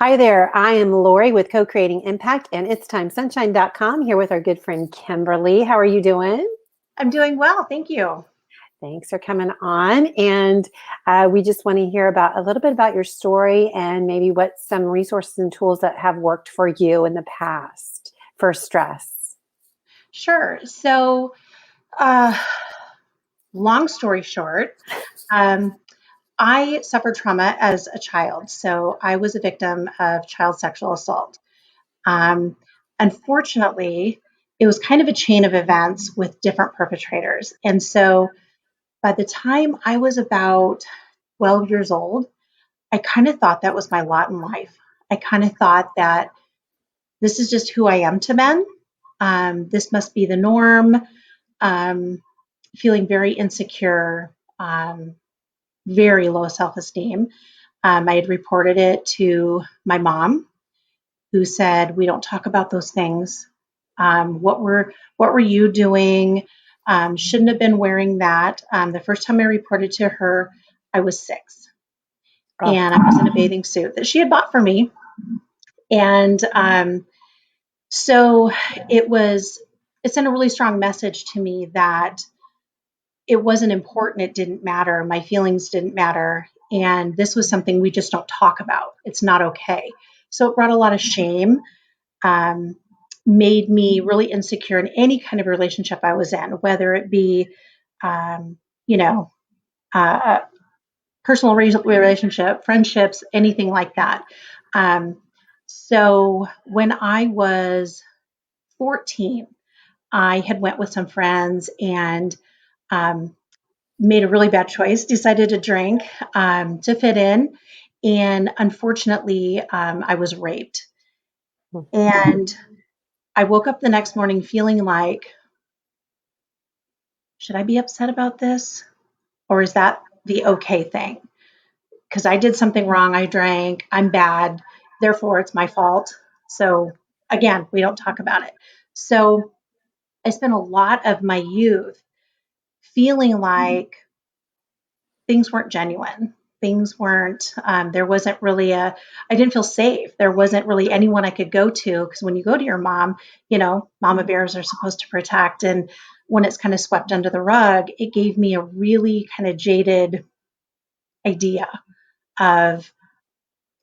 Hi there. I am Lori with Co-Creating Impact and itstimesunshine.com here with our good friend Kimberly. How are you doing? I'm doing well, thank you. Thanks for coming on. And we just want to hear about a little bit about your story and maybe what some resources and tools that have worked for you in the past for stress. Sure. Uh, Long story short, um, I suffered trauma as a child. So, I was a victim of child sexual assault. Um, Unfortunately, it was kind of a chain of events with different perpetrators. And so, by the time I was about 12 years old, I kind of thought that was my lot in life. I kind of thought that this is just who I am to men. This must be the norm. Um, Feeling very insecure, very low self esteem. I had reported it to my mom, who said, "We don't talk about those things. What were you doing? Shouldn't have been wearing that." The first time I reported to her, I was 6, Oh, and I was in a bathing suit that she had bought for me, and so it was. It sent a really strong message to me that it wasn't important. It didn't matter. My feelings didn't matter. And this was something we just don't talk about. It's not okay. So it brought a lot of shame, um, made me really insecure in any kind of relationship I was in, whether it be, um, you know, uh, personal relationship, friendships, anything like that. Um, so when I was 14, I had went with some friends and um, made a really bad choice, decided to drink to fit in. And unfortunately, I was raped. And I woke up the next morning feeling like, should I be upset about this? Or is that the okay thing? Because I did something wrong. I drank. I'm bad. Therefore, it's my fault. So, again, we don't talk about it. So, I spent a lot of my youth feeling like things weren't genuine. Things weren't, there wasn't really I didn't feel safe. There wasn't really anyone I could go to because when you go to your mom, mama bears are supposed to protect. And when it's kind of swept under the rug, it gave me a really kind of jaded idea of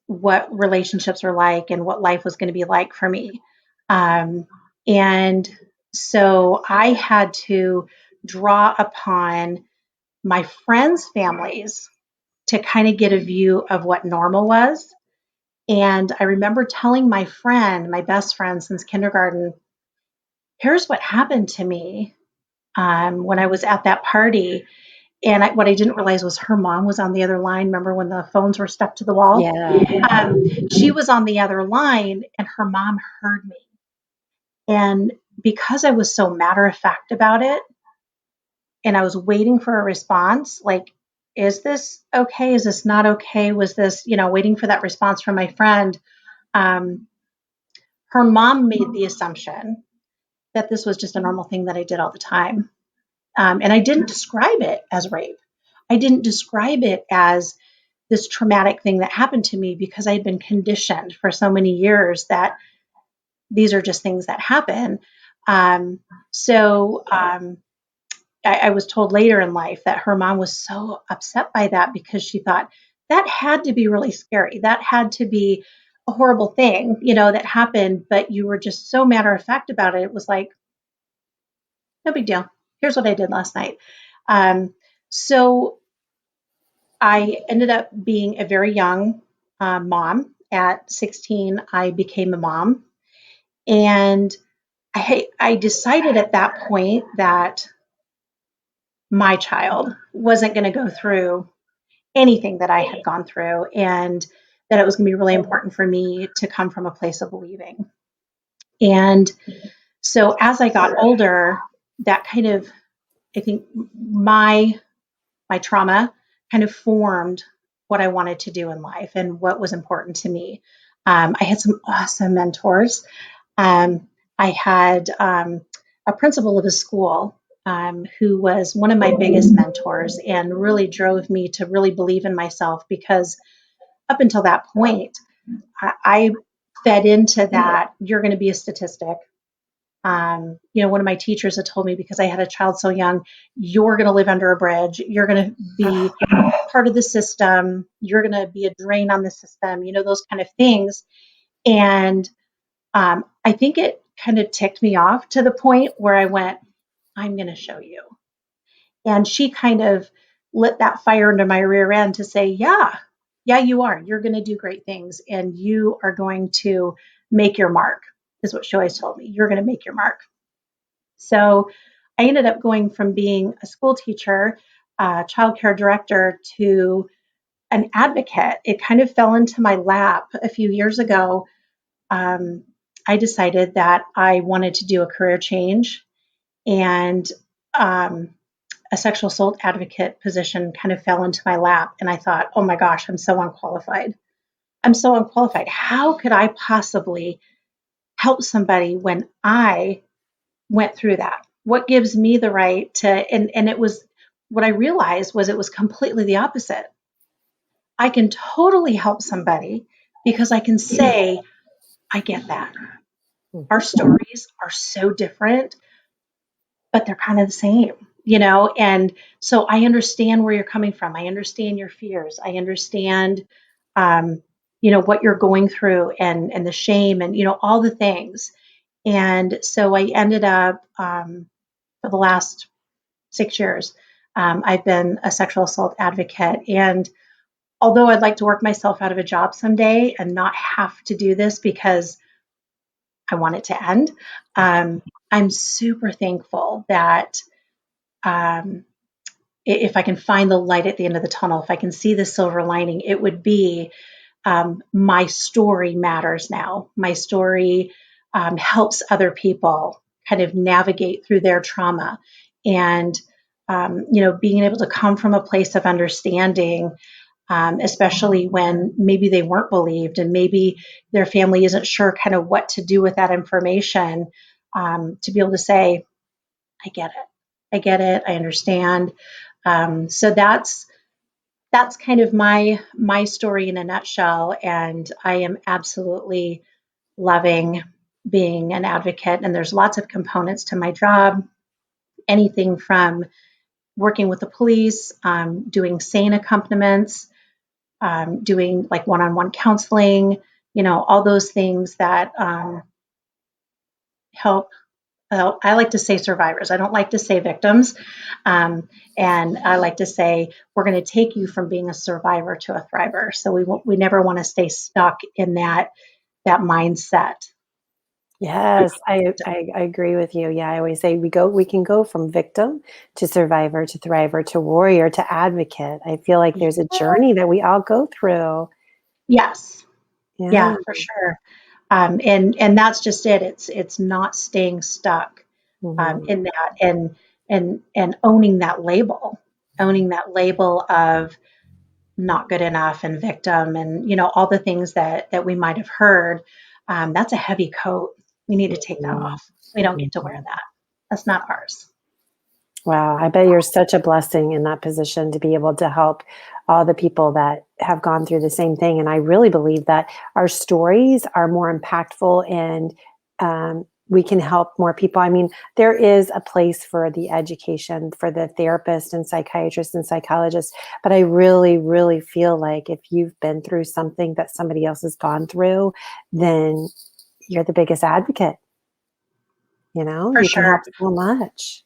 what relationships are like and what life was going to be like for me. Um, and so I had to draw upon my friends' families to kind of get a view of what normal was. And I remember telling my friend, my best friend since kindergarten, here's what happened to me when I was at that party. And what I didn't realize was her mom was on the other line. Remember when the phones were stuck to the wall? yeah. She was on the other line, and her mom heard me. And because I was so matter of fact about it, and I was waiting for a response, like, is this okay? Is this not okay? Was this, waiting for that response from my friend? Um, Her mom made the assumption that this was just a normal thing that I did all the time. And I didn't describe it as rape. I didn't describe it as this traumatic thing that happened to me because I had been conditioned for so many years that these are just things that happen. Um, so I was told later in life that her mom was so upset by that because she thought that had to be really scary. That had to be a horrible thing, that happened, but you were just so matter of fact about it. It was like, no big deal. Here's what I did last night. Um, so I ended up being a very young mom. At 16, I became a mom. And I decided at that point that my child wasn't going to go through anything that I had gone through, and that it was going to be really important for me to come from a place of believing. And so as I got older, that kind of, I think my trauma kind of formed what I wanted to do in life and what was important to me. I had some awesome mentors. Um, I had a principal of a school who was one of my biggest mentors and really drove me to really believe in myself because up until that point, I fed into that. You're going to be a statistic. One of my teachers had told me, because I had a child so young, you're going to live under a bridge. You're going to be part of the system. You're going to be a drain on the system, those kind of things. And I think it kind of ticked me off to the point where I went, I'm going to show you. And she kind of lit that fire under my rear end to say, yeah, you are. You're going to do great things, and you are going to make your mark, is what she always told me. You're going to make your mark. So I ended up going from being a school teacher, childcare director, to an advocate. It kind of fell into my lap a few years ago. I decided that I wanted to do a career change, and a sexual assault advocate position kind of fell into my lap. And I thought, oh my gosh, I'm so unqualified. How could I possibly help somebody when I went through that? What gives me the right to, and it was, what I realized was it was completely the opposite. I can totally help somebody because I can say, I get that. Our stories are so different, but they're kind of the same, and so I understand where you're coming from. I understand your fears. I understand, what you're going through, and the shame, and, all the things. And so I ended up, for the last 6 years, I've been a sexual assault advocate. And although I'd like to work myself out of a job someday and not have to do this because I want it to end, I'm super thankful that, if I can find the light at the end of the tunnel, if I can see the silver lining, it would be, my story matters now. My story helps other people kind of navigate through their trauma. And, being able to come from a place of understanding, especially when maybe they weren't believed and maybe their family isn't sure kind of what to do with that information, to be able to say, I get it, I understand. So that's kind of my story in a nutshell, and I am absolutely loving being an advocate. And there's lots of components to my job, anything from working with the police, doing SANE accompaniments, doing like one-on-one counseling, all those things that help. Well, I like to say survivors. I don't like to say victims. And I like to say we're going to take you from being a survivor to a thriver. So we never want to stay stuck in that mindset. Yes, I agree with you. Yeah, I always say we can go from victim to survivor to thriver to warrior to advocate. I feel like there's a journey that we all go through. Yes. Yeah. Yeah, for sure. And that's just it. It's not staying stuck in that, and owning that label of not good enough and victim, and all the things that we might have heard. That's a heavy coat. We need to take that off. We don't get to wear that. That's not ours. Wow, I bet you're such a blessing in that position to be able to help all the people that have gone through the same thing. And I really believe that our stories are more impactful, and we can help more people. I mean, there is a place for the education for the therapist and psychiatrist and psychologist, but I really, really feel like if you've been through something that somebody else has gone through, then you're the biggest advocate. For You can sure. help so much.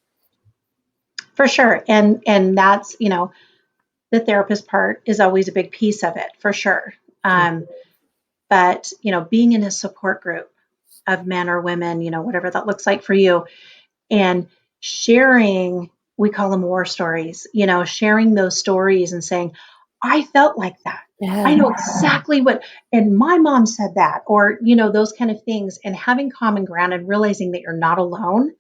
For sure. And that's, the therapist part is always a big piece of it, for sure. But, being in a support group of men or women, whatever that looks like for you, and sharing, we call them war stories, sharing those stories and saying, I felt like that. Yeah. I know exactly what, and my mom said that, or, those kind of things, and having common ground and realizing that you're not alone.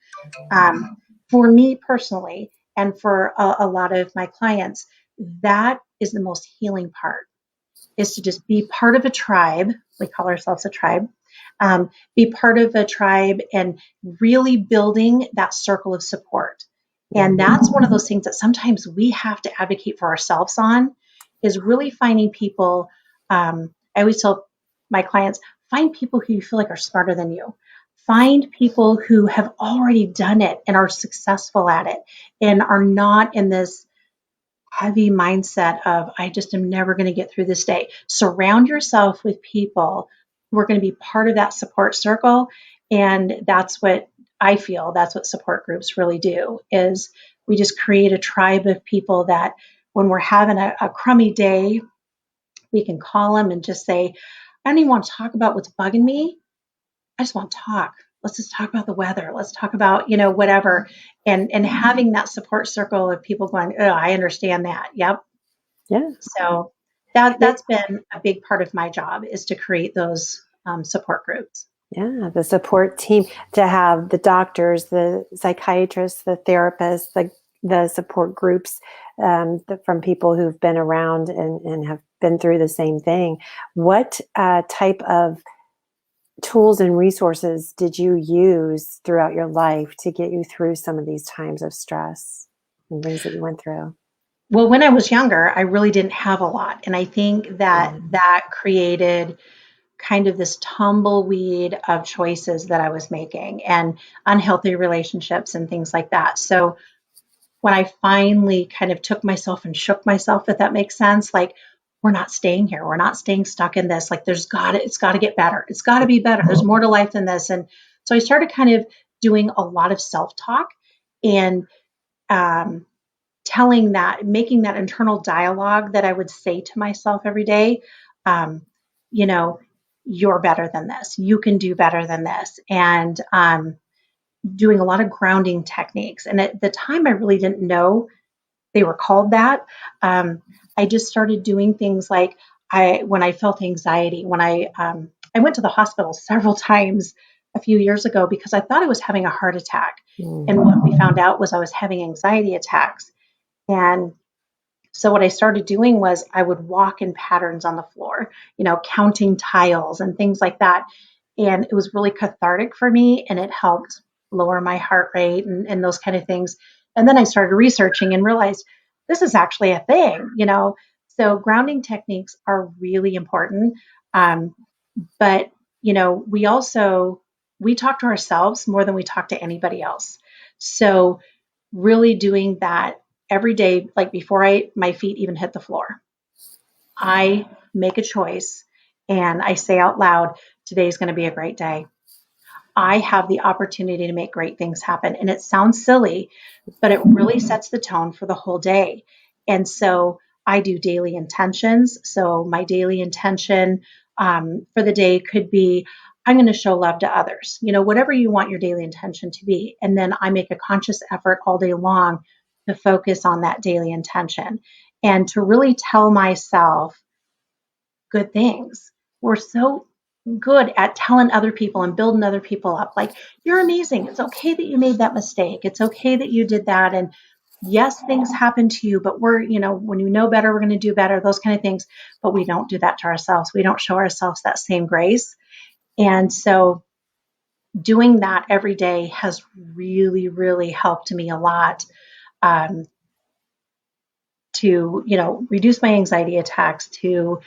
For me personally, and for a lot of my clients, that is the most healing part, is to just be part of a tribe. We call ourselves a tribe. Be part of a tribe and really building that circle of support. And that's one of those things that sometimes we have to advocate for ourselves on, is really finding people. I always tell my clients, find people who you feel like are smarter than you. Find people who have already done it and are successful at it and are not in this heavy mindset of, I just am never going to get through this day. Surround yourself with people who are going to be part of that support circle. And that's what I feel, that's what support groups really do, is we just create a tribe of people that when we're having a crummy day, we can call them and just say, I don't even want to talk about what's bugging me. I just want to talk. Let's just talk about the weather. Let's talk about, whatever. And having that support circle of people going, oh, I understand that. Yep. Yeah. So that's been a big part of my job, is to create those support groups. Yeah, the support team, to have the doctors, the psychiatrists, the therapists, the support groups from people who've been around and have been through the same thing. What type of tools and resources did you use throughout your life to get you through some of these times of stress and things that you went through? Well, when I was younger, I really didn't have a lot. And I think that Mm. that created kind of this tumbleweed of choices that I was making and unhealthy relationships and things like that. So when I finally kind of took myself and shook myself, if that makes sense, like, we're not staying here. We're not staying stuck in this. Like, it's got to get better. It's got to be better. There's more to life than this. And so I started kind of doing a lot of self-talk and um, making that internal dialogue that I would say to myself every day. Um, you know, you're better than this. You can do better than this. And doing a lot of grounding techniques. And at the time, I really didn't know they were called that. I just started doing things like, when I felt anxiety, when I went to the hospital several times a few years ago because I thought I was having a heart attack. Mm. And what we found out was I was having anxiety attacks. And so what I started doing was I would walk in patterns on the floor, counting tiles and things like that. And it was really cathartic for me, and it helped lower my heart rate and those kind of things. And then I started researching and realized this is actually a thing. So grounding techniques are really important. Um, but we talk to ourselves more than we talk to anybody else. So really doing that every day, like before my feet even hit the floor, I make a choice and I say out loud, today's going to be a great day. I have the opportunity to make great things happen. And it sounds silly, but it really sets the tone for the whole day. And so I do daily intentions. So my daily intention for the day could be, I'm going to show love to others, whatever you want your daily intention to be. And then I make a conscious effort all day long to focus on that daily intention and to really tell myself good things. We're so good at telling other people and building other people up. Like, you're amazing. It's okay that you made that mistake. It's okay that you did that. And yes, things happen to you, but when you know better, we're going to do better, those kind of things. But we don't do that to ourselves. We don't show ourselves that same grace. And so doing that every day has really, really helped me a lot. To reduce my anxiety attacks, to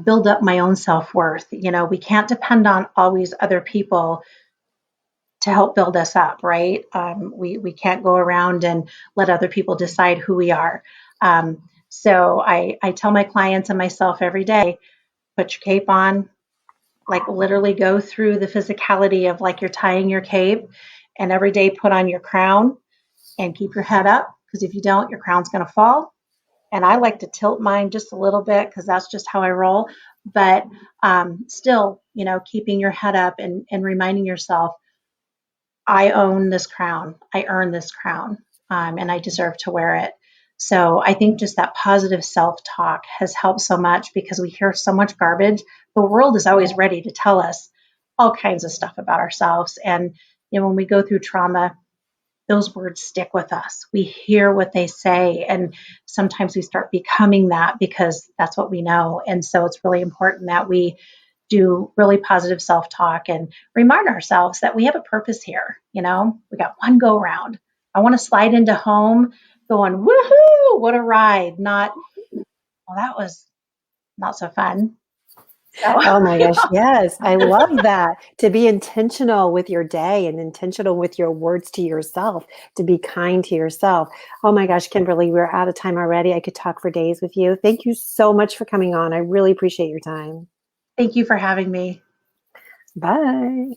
build up my own self-worth. We can't depend on always other people to help build us up, right? We can't go around and let other people decide who we are. So I tell my clients and myself every day, put your cape on, like literally go through the physicality of like you're tying your cape, and every day put on your crown and keep your head up, because if you don't, your crown's going to fall. And I like to tilt mine just a little bit because that's just how I roll. But still, keeping your head up and reminding yourself, I own this crown, I earn this crown, and I deserve to wear it. So I think just that positive self-talk has helped so much, because we hear so much garbage. The world is always ready to tell us all kinds of stuff about ourselves. And when we go through trauma, those words stick with us. We hear what they say, and sometimes we start becoming that because that's what we know. And so it's really important that we do really positive self-talk and remind ourselves that we have a purpose here. We got one go round. I want to slide into home going, woohoo, what a ride. Not, well, that was not so fun. So Oh my gosh, yes. I love that. To be intentional with your day and intentional with your words to yourself, to be kind to yourself. Oh my gosh, Kimberly, we're out of time already. I could talk for days with you. Thank you so much for coming on. I really appreciate your time. thank you for having me. Bye.